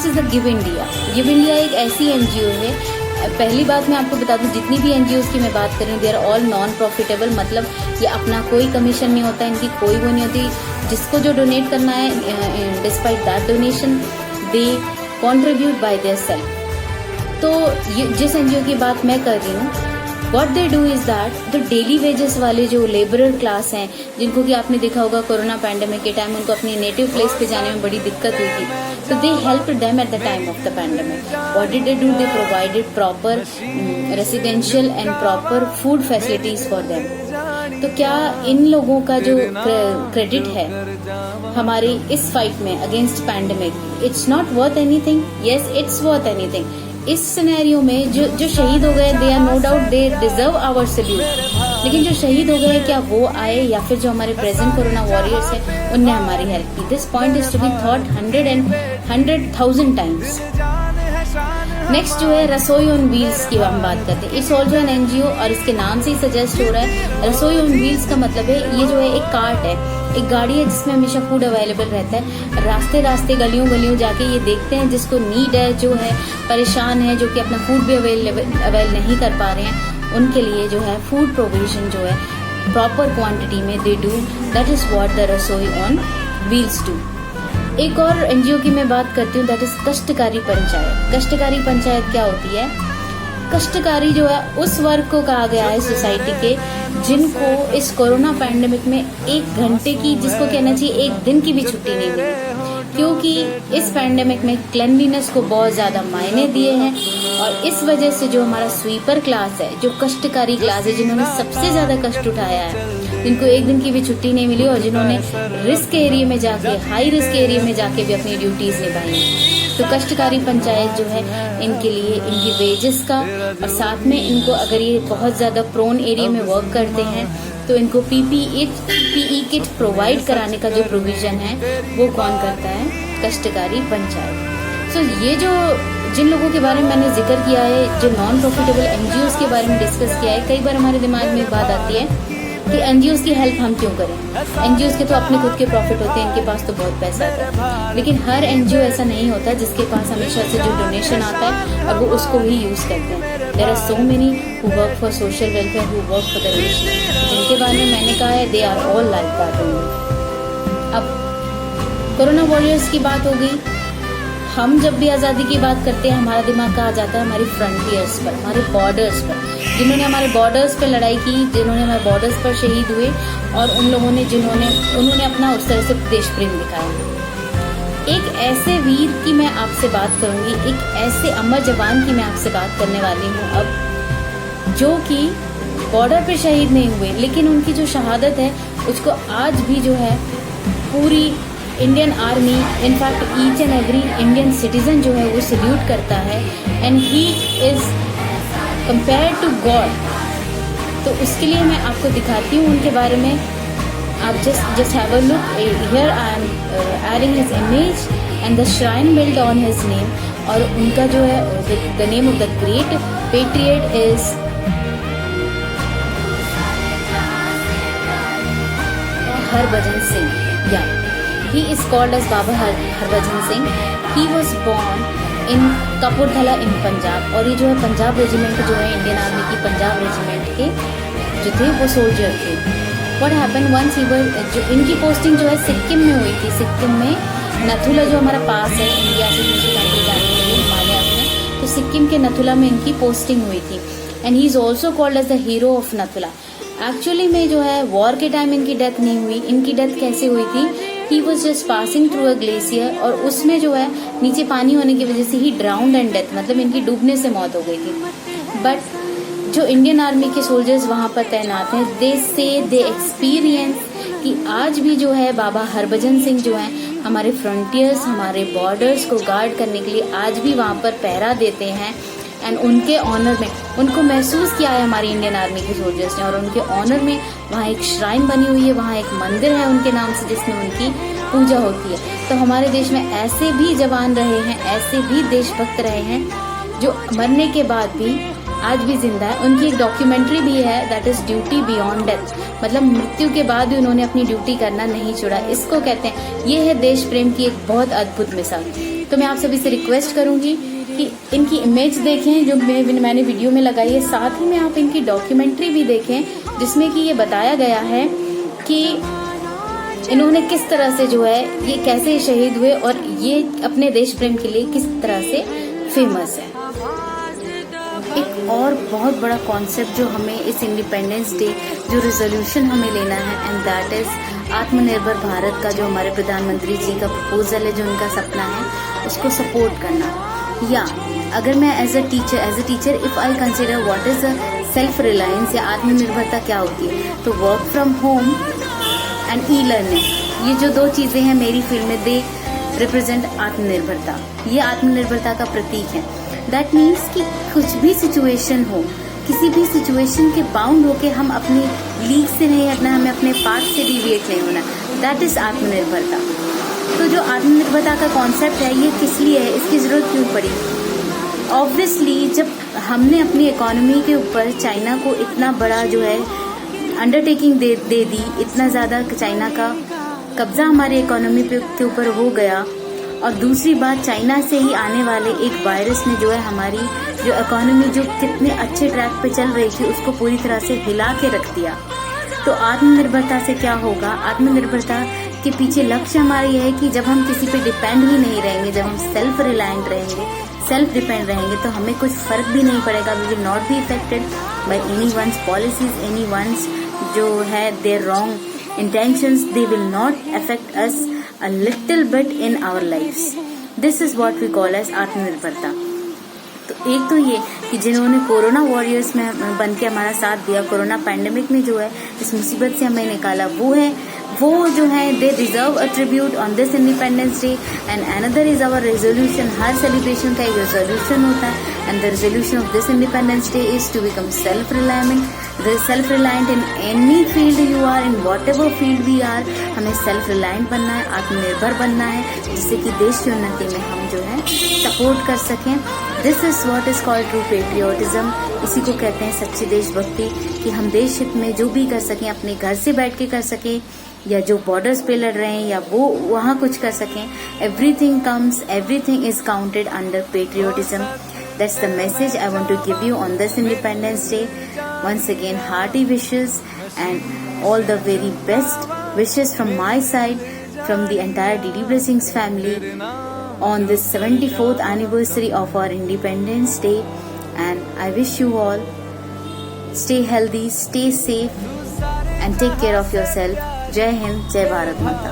Is the give India. Give India एक ऐसी NGO है, पहली बात मैं आपको बता दूं, जितनी भी एनजीओज की मैं बात कर रही हूँ they are all non profitable, मतलब ये अपना कोई कमीशन नहीं होता, इनकी कोई वो नहीं होती। जिसको जो डोनेट करना है, despite that donation they contribute bye their self. तो ये जिस एनजीओ की बात मैं कर रही हूँ, What they do is that the daily wages वाले जो लेबरर क्लास हैं, जिनको कि आपने देखा होगा कोरोना पैंडेमिक के टाइम उनको अपनी नेटिव प्लेस पे जाने में बड़ी दिक्कत हुई थी, तो they help them at the time of the pandemic. What did they do? They provided proper residential and proper food facilities for them. तो क्या इन लोगों का जो क्रेडिट है हमारी इस फाइट में against pandemic, it's not worth anything? Yes, it's worth anything. इस सिनेरियो में जो शहीद हो गए, they are no doubt they deserve our salute, लेकिन जो शहीद हो गए क्या वो आए, या फिर जो हमारे प्रेजेंट कोरोना वॉरियर्स हैं उनने हमारी हेल्प की? This point is to be thought 100,000 times. Next जो है रसोई ऑन व्हील्स की हम बात करते हैं। इट्स ऑल्सो एन एनजीओ और इसके नाम से ही सजेस्ट हो रहा है। रसोई ऑन व्हील्स का मतलब है ये जो है एक कार्ट है, एक गाड़ी है जिसमें हमेशा फूड अवेलेबल रहता है। रास्ते रास्ते गलियों जाके ये देखते हैं जिसको नीड है, जो है परेशान है, जो कि अपना फूड भी अवेल नहीं कर पा रहे हैं, उनके लिए जो है फूड प्रोविजन जो है प्रॉपर क्वांटिटी में they do. That is what the रसोई ऑन व्हील्स डू। एक और एनजीओ की मैं बात करती हूँ, दैट इज कष्टकारी पंचायत। कष्टकारी पंचायत क्या होती है? कष्टकारी जो है उस वर्ग को कहा गया है सोसाइटी के जिनको इस कोरोना पैंडेमिक में 1 घंटे की, जिसको कहना चाहिए 1 दिन की भी छुट्टी नहीं मिली, क्योंकि इस पैंडेमिक में क्लेanलीनेस को बहुत ज्यादा मायने दिए हैं। और इस वजह से जो हमारा स्वीपर क्लास है, जो कष्टकारी क्लास है, जिन्होंने सबसे ज्यादा कष्ट उठाया है, जिनको 1 दिन की भी छुट्टी नहीं मिली और जिन्होंने रिस्क एरिया में जाके, हाई रिस्क एरिया में जाके भी अपनी ड्यूटीज निभाई हैं, तो कष्टकारी पंचायत जो है इनके लिए इनकी वेजेस का, और साथ में इनको अगर ये बहुत ज्यादा प्रोन एरिया में वर्क करते हैं तो इनको पीपीई किट प्रोवाइड कराने का जो प्रोविजन है वो कौन करता है? कष्टकारी पंचायत। सो ये जो जिन लोगों के बारे में मैंने जिक्र किया है, जो नॉन प्रॉफिटेबल एनजीओज के बारे में डिस्कस किया है, कई बार हमारे दिमाग में बात आती है कि एनजीओज की हेल्प हम क्यों करें? एनजीओज के तो अपने खुद के प्रॉफिट होते हैं, इनके पास तो बहुत पैसा आता है। लेकिन हर एनजीओ ऐसा नहीं होता जिसके पास हमेशा से जो डोनेशन आता है और वो उसको ही यूज करते हैं। There are so many who work for social welfare, who work for the nation, जिनके बारे में मैंने कहा है they are all like that only. अब कोरोना वॉरियर्स की बात हो गई। हम जब भी आज़ादी की बात करते हैं हमारा दिमाग कहाँ जाता है? हमारी फ्रंटियर्स पर, हमारे बॉर्डर्स पर, जिन्होंने हमारे बॉर्डर्स पर लड़ाई की, जिन्होंने हमारे बॉर्डर्स पर शहीद हुए, और उन लोगों ने उन्होंने अपना उस तरह से देश प्रेम दिखाया। एक ऐसे वीर की मैं आपसे बात करूंगी, एक ऐसे अमर जवान की मैं आपसे बात करने वाली हूँ अब, जो कि बॉर्डर पे शहीद नहीं हुए, लेकिन उनकी जो शहादत है उसको आज भी जो है पूरी Indian army, in fact each and every Indian citizen जो है वो सल्यूट करता है, and he is compared to God. तो उसके लिए मैं आपको दिखाती हूँ उनके बारे में। आप just have a look here. I am adding his image and the shrine build on his name, और उनका जो है the name of the great patriot is Harbhajan Singh. या he is called as Baba Harbhajan Singh. He was born in Kapurthala इन पंजाब, और ये जो है Punjab regiment जो है इंडियन आर्मी की पंजाब रेजिमेंट के जो थे वो सोल्जर थे। What happened once he was, जो इनकी पोस्टिंग जो है सिक्किम में हुई थी। सिक्किम में नथुला जो हमारा पास है इंडिया से दूसरी कंट्री जाने के लिए हिमालय में, तो सिक्किम के नथुला में इनकी पोस्टिंग हुई थी। And he is also called as the hero of Nathula. Actually में जो है वॉर के टाइम इनकी डेथ नहीं हुई। इनकी डेथ कैसे हुई थी? He was just passing through a glacier, और उसमें जो है नीचे पानी होने की वजह से ही ड्राउंड एंड डेथ, मतलब इनकी डूबने से मौत हो गई थी। बट जो इंडियन आर्मी के सोल्जर्स वहाँ पर तैनात हैं, दे से दे एक्सपीरियंस कि आज भी जो है बाबा हरभजन सिंह जो है हमारे फ्रंटियर्स, हमारे बॉर्डर्स को गार्ड करने के लिए आज भी वहाँ पर पहरा देते हैं। एंड उनके ऑनर में उनको महसूस किया है हमारी इंडियन आर्मी के सोल्जर्स ने, और उनके ऑनर में वहाँ एक श्राइन बनी हुई है, वहाँ एक मंदिर है उनके नाम से जिसमें उनकी पूजा होती है। तो हमारे देश में ऐसे भी जवान रहे हैं, ऐसे भी देशभक्त रहे हैं जो मरने के बाद भी आज भी जिंदा है। उनकी एक डॉक्यूमेंट्री भी है, that is duty beyond death, मतलब मृत्यु के बाद भी उन्होंने अपनी ड्यूटी करना नहीं छोड़ा। इसको कहते हैं, ये है देश प्रेम की एक बहुत अद्भुत मिसाल। तो मैं आप सभी से रिक्वेस्ट करूंगी कि इनकी इमेज देखें जो मैंने वीडियो में लगाई है, साथ ही में आप इनकी डॉक्यूमेंट्री भी देखें जिसमें कि ये बताया गया है कि इन्होंने किस तरह से जो है ये कैसे शहीद हुए और ये अपने देश प्रेम के लिए किस तरह से फेमस है। एक और बहुत बड़ा कॉन्सेप्ट जो हमें इस इंडिपेंडेंस डे जो रेजोल्यूशन हमें लेना है, एंड दैट इज आत्मनिर्भर भारत का जो हमारे प्रधानमंत्री जी का प्रपोजल है, जो उनका सपना है, उसको सपोर्ट करना। या अगर मैं as a teacher if I consider what is self reliance या आत्मनिर्भरता क्या होती है, तो work from home and e learning, ये जो दो चीजें हैं मेरी फील्ड में, दे रिप्रेजेंट आत्मनिर्भरता। ये आत्मनिर्भरता का प्रतीक है। दैट मीन्स कि कुछ भी सिचुएशन हो, किसी भी सिचुएशन के बाउंड होके हम अपनी लीग से नहीं हटना, हमें अपने पाथ से डिविएट नहीं होना। दैट इज आत्मनिर्भरता। तो जो आत्मनिर्भरता का कॉन्सेप्ट है, ये किस लिए है, इसकी जरूरत क्यों पड़ी? ऑब्वियसली जब हमने अपनी इकोनॉमी के ऊपर चाइना को इतना बड़ा जो है अंडरटेकिंग दे दी, इतना ज्यादा चाइना का कब्जा हमारी इकोनॉमी के ऊपर हो गया, और दूसरी बात चाइना से ही आने वाले एक वायरस ने जो है हमारी जो इकोनॉमी जो कितने अच्छे ट्रैक पे चल रही थी उसको पूरी तरह से हिला के रख दिया। तो आत्मनिर्भरता से क्या होगा? आत्मनिर्भरता के पीछे लक्ष्य हमारा यह है कि जब हम किसी पे डिपेंड ही नहीं रहेंगे, जब हम सेल्फ रिलायंट रहेंगे, सेल्फ डिपेंड रहेंगे, तो हमें कुछ फर्क भी नहीं पड़ेगा। We will not be affected by any ones policies, any ones जो है their wrong intentions, they will not affect us a little bit in our lives. This is what we call as आत्मनिर्भरता। तो एक तो ये कि जिन्होंने corona warriors में बन के हमारा साथ दिया, कोरोना पैंडेमिक में जो है इस मुसीबत से हमें निकाला, वो जो है they deserve a tribute on this Independence Day. And another is our resolution. हर सेलिब्रेशन का एक रेजोल्यूशन होता है, and the resolution of this Independence Day is to become self reliant in any field you are, in whatever field we are. हमें self reliant बनना है, आत्मनिर्भर बनना है, जिससे कि देश की उन्नति में हम जो है सपोर्ट कर सकें। This is what is called true patriotism. इसी को कहते हैं सच्ची देशभक्ति, कि हम देश हित में जो भी कर सकें अपने घर से बैठ के कर सकें, या जो बॉर्डर्स पे लड़ रहे हैं या वो वहाँ कुछ कर सकें। everything is counted under patriotism. That's the message I want to give you on this Independence Day. Once again, hearty wishes and all the very best wishes from my side, from the entire DD Blessings family on this 74th anniversary of our Independence Day. And I wish you all stay healthy, stay safe and take care of yourself. जय हिंद, जय भारत माता।